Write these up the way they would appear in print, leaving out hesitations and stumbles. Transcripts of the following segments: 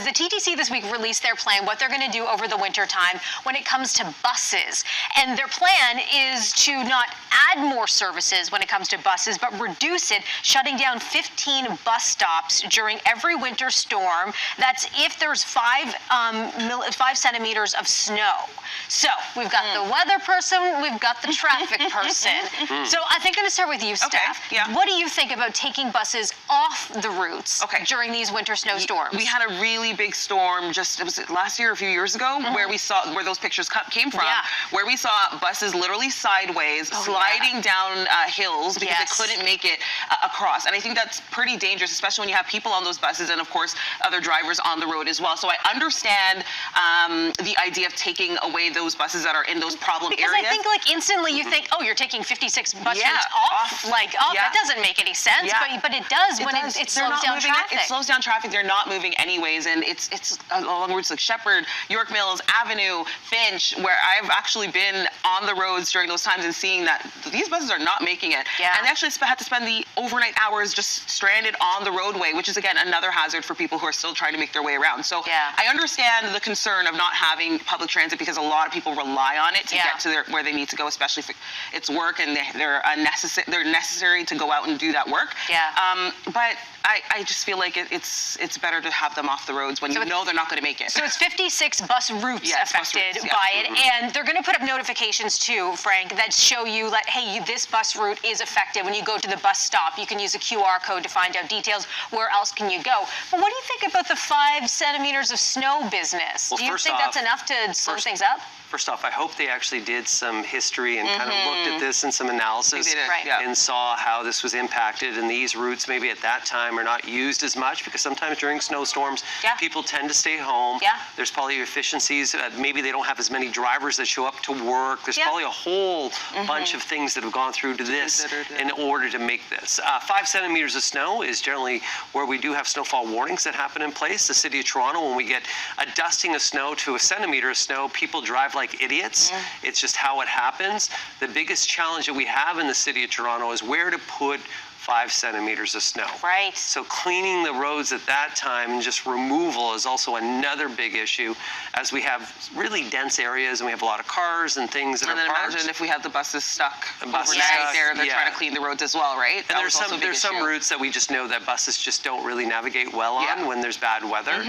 the TTC this week released their plan, what they're going to do over the winter time when it comes to buses. And their plan is to not add more services when it comes to buses, but reduce it, shutting down 15 bus stops during every winter storm. That's if there's 5 centimeters of snow. So we've got the weather person, we've got the traffic person. So I think I'm going to start with you, Steph. Yeah. What do you think about taking buses off the routes during these winter snowstorms? We had a really big storm just, was it last year or a few years ago, where we saw, where those pictures came from, where we saw buses literally sideways sliding down hills because they couldn't make it across. And I think that's pretty dangerous, especially when you have people on those buses and, of course, other drivers on the road as well. So I understand the idea of taking away those buses that are in those problem areas. Because I think, like, instantly you think, oh, you're taking 56 bus routes off? Like, oh, that doesn't make any sense. But it does when it slows down traffic. It slows down traffic. They're not moving anyways. And it's along routes like Shepherd, York Mills, Avenue, Finch, where I've actually been on the roads during those times and seeing that these buses are not making it. And they actually had to spend the overnight hours just stranded on the roadway, which is, again, another hazard for people who are still trying to make their way around. So I understand the concern of not having public transit because a lot of people rely on it to get to where they need to go, especially if it's work and they're necessary to go out and do that work. But I just feel like it's better to have them off the roads when you know they're not going to make it. So it's 56 bus routes affected by it, and they're going to put up notifications too, Frank, that show you that, hey, this bus route is affected. When you go to the bus stop, you can use a QR code to find out details. Where else can you go? But what do you think about the 5 centimeters of snow business? Well, do you think that's enough to slow things up? First off, I hope they actually did some history and kind of looked at this and some analysis and saw how this was impacted. And these routes maybe at that time are not used as much because sometimes during snowstorms, people tend to stay home. There's probably efficiencies. Maybe they don't have as many drivers that show up to work. There's probably a whole bunch of things that have gone through to this in order to make this. 5 centimeters of snow is generally where we do have snowfall warnings that happen in place. The City of Toronto, when we get a dusting of snow to a centimeter of snow, people drive like idiots. It's just how it happens. The biggest challenge that we have in the City of Toronto is where to put 5 centimeters of snow. So cleaning the roads at that time and just removal is also another big issue, as we have really dense areas and we have a lot of cars and things that are parked. And then imagine if we have the buses stuck overnight there, they're trying to clean the roads as well, right? And there's some routes that we just know that buses just don't really navigate well on when there's bad weather.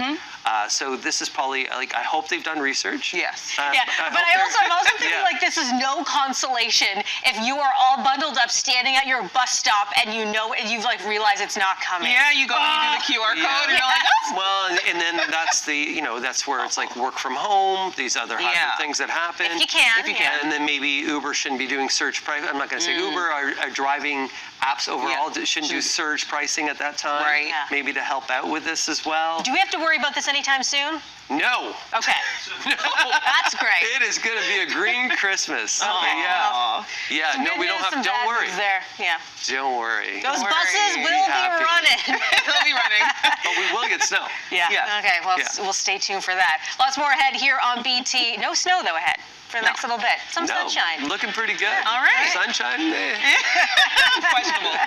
So this is probably, like, I hope they've done research. But I'm also thinking like this is no consolation if you are all bundled up standing at your bus stop and you've like realized it's not coming. You go and you do the QR code and you're like, oh. Well, and then that's that's where it's like work from home, these other hybrid things that happen. If you can. And then maybe Uber shouldn't be doing surge price. I'm not going to say Uber are driving apps overall shouldn't do surge pricing at that time. Maybe to help out with this as well. Do we have to worry about this anytime soon? No. Okay. No. That's great. It is going to be a green Christmas. No, we don't have to. Don't worry. There. Don't worry. Those buses will be running. They'll be running. But we will get snow. Okay. Well, we'll stay tuned for that. Lots more ahead here on BT. No snow though ahead for the next little bit. Some sunshine. Looking pretty good. All right. Sunshine. Questionable.